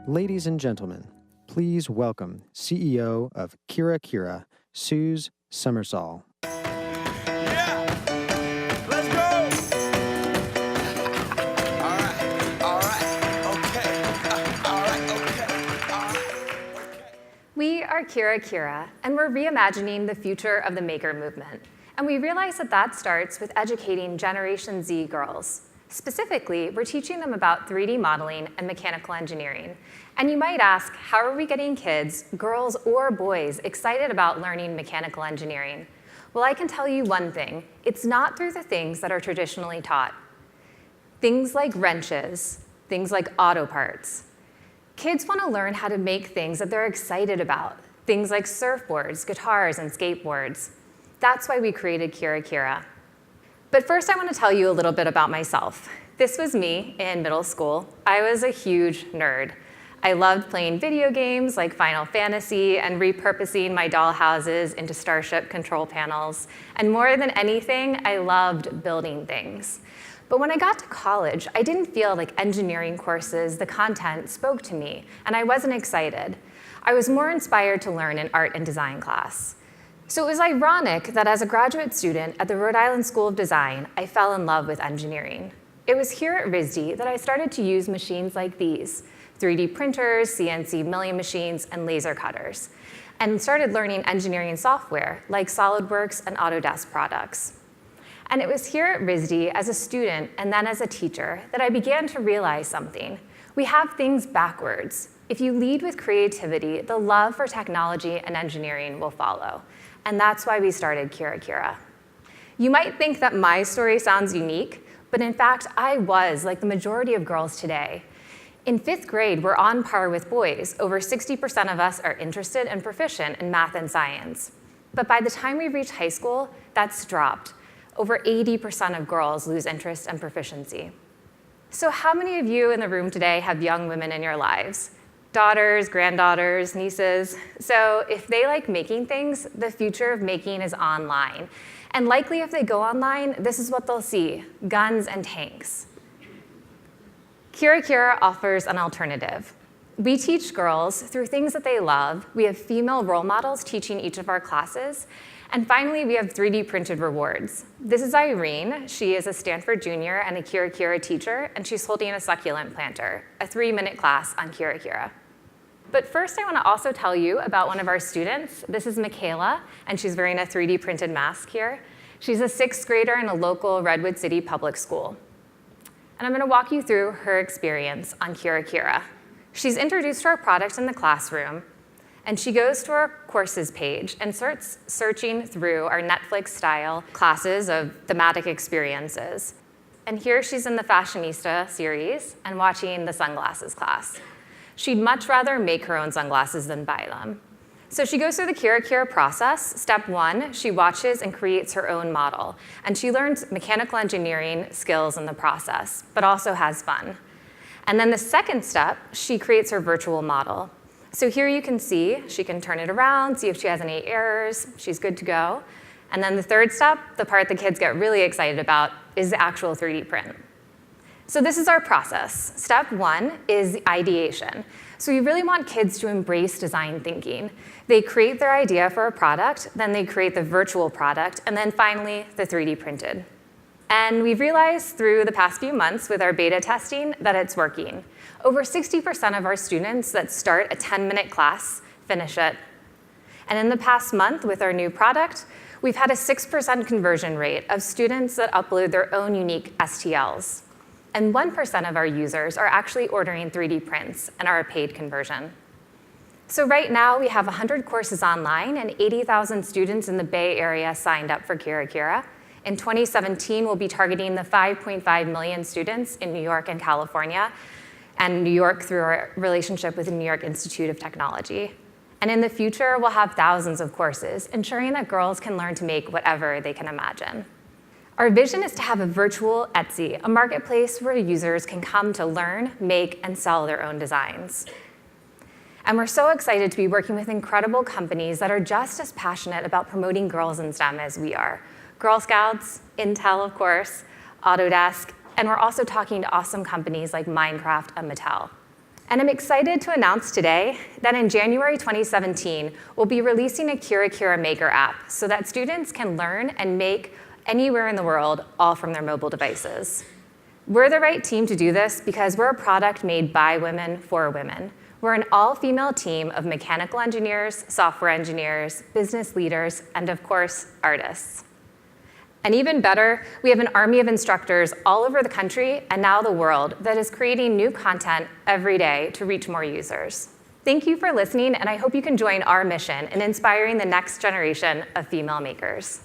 Ladies and gentlemen, please welcome CEO of KiraKira, Suze Summersall. Yeah! Let's go! All right, okay. We are KiraKira, and we're reimagining the future of the maker movement. And we realize that starts with educating Generation Z girls. Specifically, we're teaching them about 3D modeling and mechanical engineering. And you might ask, how are we getting kids, girls or boys, excited about learning mechanical engineering? Well, I can tell you one thing. It's not through the things that are traditionally taught. Things like wrenches, things like auto parts. Kids want to learn how to make things that they're excited about, things like surfboards, guitars, and skateboards. That's why we created KiraKira. But first, I want to tell you a little bit about myself. This was me in middle school. I was a huge nerd. I loved playing video games like Final Fantasy and repurposing my doll houses into Starship control panels. And more than anything, I loved building things. But when I got to college, I didn't feel like engineering courses, the content spoke to me, and I wasn't excited. I was more inspired to learn in art and design class. So it was ironic that as a graduate student at the Rhode Island School of Design, I fell in love with engineering. It was here at RISD that I started to use machines like these, 3D printers, CNC milling machines, and laser cutters, and started learning engineering software like SolidWorks and Autodesk products. And it was here at RISD as a student and then as a teacher that I began to realize something. We have things backwards. If you lead with creativity, the love for technology and engineering will follow. And that's why we started KiraKira. You might think that my story sounds unique, but in fact, I was like the majority of girls today. In 5th grade, we're on par with boys. Over 60% of us are interested and proficient in math and science. But by the time we reach high school, that's dropped. Over 80% of girls lose interest and proficiency. So how many of you in the room today have young women in your lives? Daughters, granddaughters, nieces. So if they like making things, the future of making is online. And likely if they go online, this is what they'll see, guns and tanks. KiraKira offers an alternative. We teach girls through things that they love. We have female role models teaching each of our classes. And finally, we have 3D printed rewards. This is Irene. She is a Stanford junior and a KiraKira teacher, and she's holding a succulent planter, a 3-minute class on KiraKira. But first, I want to also tell you about one of our students. This is Michaela, and she's wearing a 3D printed mask here. She's a 6th grader in a local Redwood City public school. And I'm going to walk you through her experience on KiraKira. She's introduced to our product in the classroom, and she goes to our courses page and starts searching through our Netflix-style classes of thematic experiences. And here she's in the Fashionista series and watching the sunglasses class. She'd much rather make her own sunglasses than buy them. So she goes through the KiraKira process. Step 1, she watches and creates her own model. And she learns mechanical engineering skills in the process, but also has fun. And then the second step, she creates her virtual model. So here you can see, she can turn it around, see if she has any errors, she's good to go. And then the third step, the part the kids get really excited about, is the actual 3D print. So this is our process. Step 1 is ideation. So we really want kids to embrace design thinking. They create their idea for a product, then they create the virtual product, and then finally, the 3D printed. And we've realized through the past few months with our beta testing that it's working. Over 60% of our students that start a 10-minute class finish it. And in the past month with our new product, we've had a 6% conversion rate of students that upload their own unique STLs. And 1% of our users are actually ordering 3D prints and are a paid conversion. So right now, we have 100 courses online and 80,000 students in the Bay Area signed up for KiraKira. In 2017, we'll be targeting the 5.5 million students in New York and California, and New York through our relationship with the New York Institute of Technology. And in the future, we'll have thousands of courses, ensuring that girls can learn to make whatever they can imagine. Our vision is to have a virtual Etsy, a marketplace where users can come to learn, make, and sell their own designs. And we're so excited to be working with incredible companies that are just as passionate about promoting girls in STEM as we are. Girl Scouts, Intel, of course, Autodesk, and we're also talking to awesome companies like Minecraft and Mattel. And I'm excited to announce today that in January 2017, we'll be releasing a KiraKira Maker app so that students can learn and make anywhere in the world, all from their mobile devices. We're the right team to do this because we're a product made by women for women. We're an all-female team of mechanical engineers, software engineers, business leaders, and of course, artists. And even better, we have an army of instructors all over the country and now the world that is creating new content every day to reach more users. Thank you for listening, and I hope you can join our mission in inspiring the next generation of female makers.